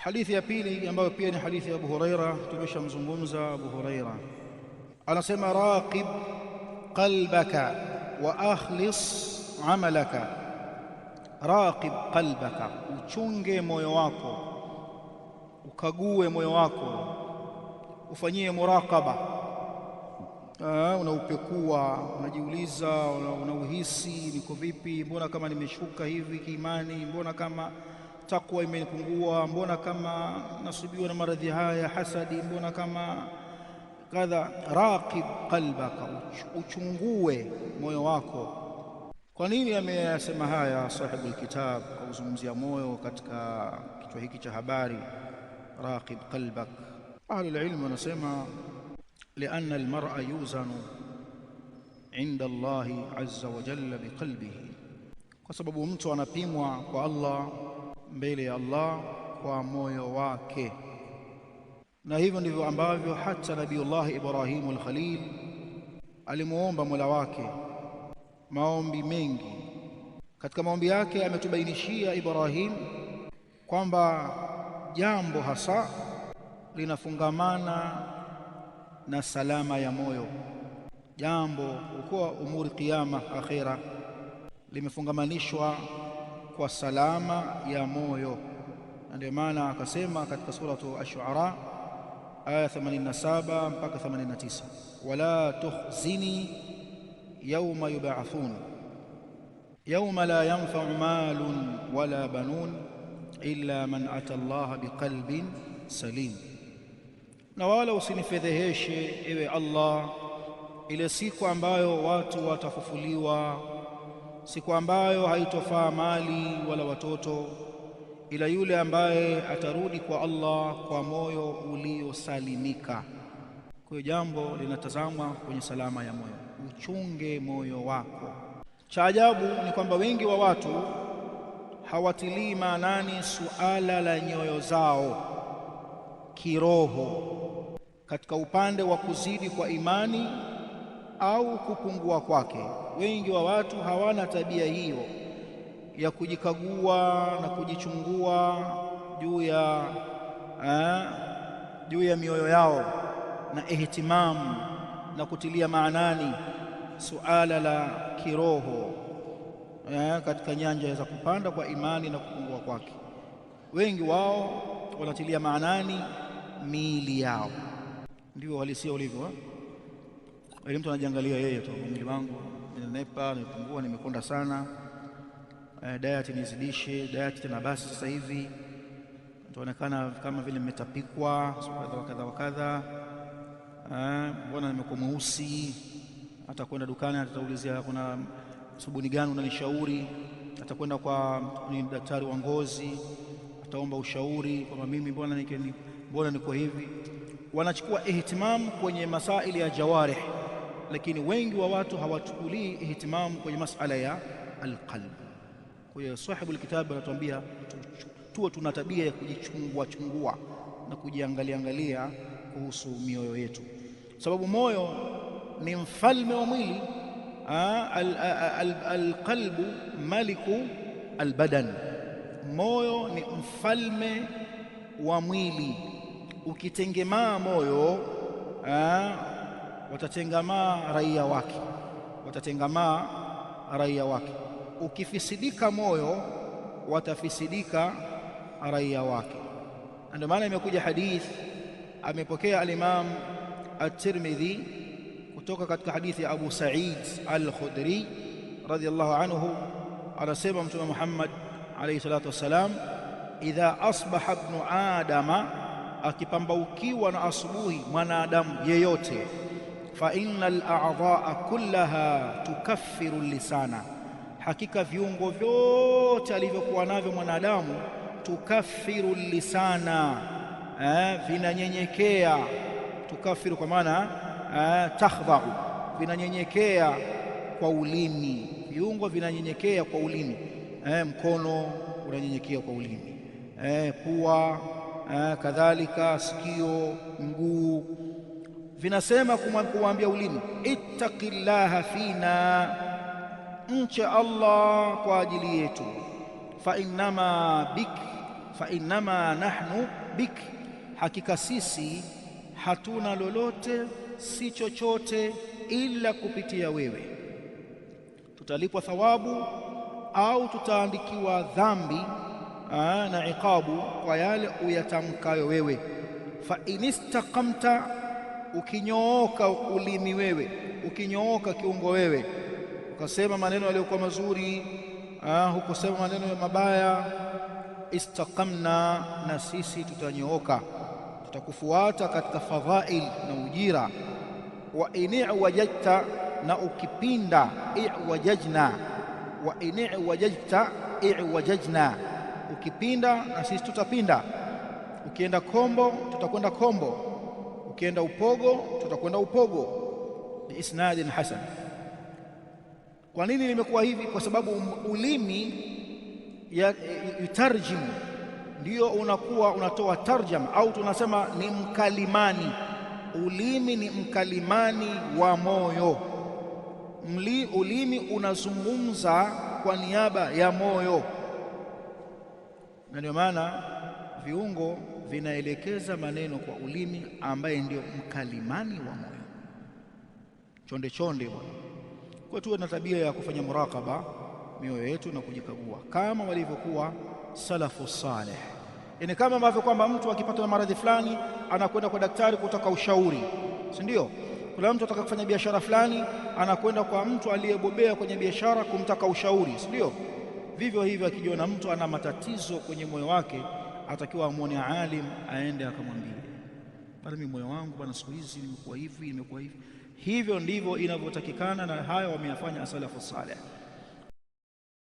Hadithi ya pili ambayo pia ni hadithi ya Abu Huraira, tumeshamzungumza Abu Huraira. Anasema raqib qalbaka wa akhlis amalaka. Raqib qalbaka, uchunge moyo wako, ukague moyo wako, ufanyie muraqaba. Unaupekua, unajiuliza, unauhisi niko vipi, mbona kama nimeshuka hivi kiimani, mbona kama takwa imenipungua, mbona kama nasubiwa na maradhi haya hasadi, mbona kama kadha. Raqib qalbaka, uchungue moyo wako. Kwa nini ameyasema haya sahibu alkitab, kuzungumzia moyo katika kichwa hiki cha habari raqib qalbak? Ahlul ilm wanasema lianna almar'a yuzanu inda Allahi azza wa jalla biqalbihi, kwa sababu mtu anapimwa kwa Allah, mbele ya Allah kwa moyo wake. Na hivyo ndivyo ambavyo hata Nabiullah Ibrahim al-Khalil alimuomba Mola wake maombi mengi. Katika maombi yake ametubainishia Ibrahim kwamba jambo hasa linafungamana na salama ya moyo, jambo kwa umuri qiyama akhira limefungamanishwa kwa salama ya moyo. Ndio maana akasema katika suratu Ash-Shu'ara aya 87 mpaka 89, wala tukhzini yawma yub'athun yawma la yanfa'u malun wala banun illa man ata Allah biqalbin salim. Na wala usinifedheheshe ewe Allah ile siku ambayo watu watafufuliwa, siku ambayo haitofaa mali wala watoto, ila yule ambaye atarudi kwa Allah kwa moyo uliosalimika. Kwa hiyo jambo linatazamwa kwenye salama ya moyo. Uchunge moyo wako. Cha ajabu ni kwamba wengi wa watu hawatilii maanani suala la nyoyo zao kiroho katika upande wa kuzidi kwa imani au kupungua kwake. Wengi wa watu hawana tabia hiyo ya kujikagua na kujichungua juu ya mioyo yao na ihtimamu na kutilia maanani suala la kiroho katika nyanja za kupanda kwa imani na kupungua kwake. Wengi wao wanatilia maanani miili yao, ndio walisia ulivyo. Ili mtu anajiangalia yeye tu, mwili wangu nimenepa, nimepungua, nimekonda sana, diet nizidishe, diet tena basi sasa hivi tuonekana kama vile nimetapikwa kadha wa kadha, mbona nimekuwa mweusi. Hata kwenda dukani ataulizia kuna sabuni gani unanishauri, atakwenda kwa daktari wa ngozi ataomba ushauri kwamba mimi mbona niko hivi. Wanachukua ihtimamu kwenye masaili ya jawarih, lakini wengi wa watu hawachukulii ihtimamu kwenye masala ya alqalb. Kwa hiyo sahibu alkitab anatuambia tuwe tuna tabia ya kujichungua na kujiangalia kuhusu mioyo yetu, sababu moyo ni mfalme wa mwili. Alqalbu maliku albadan, moyo ni mfalme wa mwili. Ukitengemaa moyo watatengamaa raia wake, ukifisidika moyo watafisidika raia wake. Ndio maana imekuja hadith amepokea al-Imam at-Tirmidhi kutoka katika hadithi ya Abu Sa'id al-Khudri radhiyallahu anhu, anasema Mtume Muhammad alayhi salatu wassalam, idha asbaha ibnu adama, akipambaukiwa na asubuhi mwanadamu yeyote, fa innal a'dha'a kullaha tukaffiru lisana, hakika viungo vyote alivyokuwa navyo mwanadamu, tukaffiru lisana, vinanyenyekea. Tukaffiru kwa maana takhdha'u, vinanyenyekea kwa ulimi. Viungo vinanyenyekea kwa ulimi. Mkono unanyenyekea kwa ulimi, pua kadhalika, sikio, mguu vinasema kumwambia ulimi, ittaqillaha fina, mche Allah kwa ajili yetu. Fa innama bik fa innama nahnu bik, hakika sisi hatuna lolote si chochote ila kupitia wewe. Tutalipwa thawabu au tutaandikiwa dhambi na iqabu kwa yale uyatamkayo wewe. Fa inistaqamta, ukinyooka ulimi wewe, ukinyooka kiungo wewe, ukasema maneno yaliyokuwa mazuri, hukusema maneno mabaya, istaqamna, na sisi tutanyooka, tutakufuata katika fadhail na ujira. Wa in'wajadta, na ukipinda, i'wajajna, wa in'wajadta i'wajajna, ukipinda na sisi tutapinda. Ukienda kombo tutakwenda kombo, ukienda upogo tutakwenda upogo, biisnadin hasan. Kwa nini limekuwa hivi? Kwa sababu ulimi yutarjimu, ndio unakuwa unatoa tarjama, au tunasema ni mkalimani. Ulimi ni mkalimani wa moyo. Ulimi unazungumza kwa niaba ya moyo, na ndio maana viungo vinaelekeza maneno kwa ulimi ambaye ndio mkalimani wa moyo. Chonde chonde bwana. Kwa tuwe na tabia ya kufanya murakaba mioyo yetu na kujikagua kama walivyokuwa salafu salih. Yaani kama ambavyo kwamba mtu akipata maradhi fulani anakwenda kwa daktari kutaka ushauri, si ndio? Kuna mtu ataka kufanya biashara fulani anakwenda kwa mtu aliyebobea kwenye biashara kumtaka ushauri, si ndio? Vivyo hivyo akijiona mtu ana matatizo kwenye moyo wake, atakiwa amwone alim, aende akamwambie, bwana, mimi moyo wangu bwana, siku hizi nimekuwa hivi, nimekuwa hivi. Hivyo ndivyo inavyotakikana, na haya wameyafanya as-salafu salih.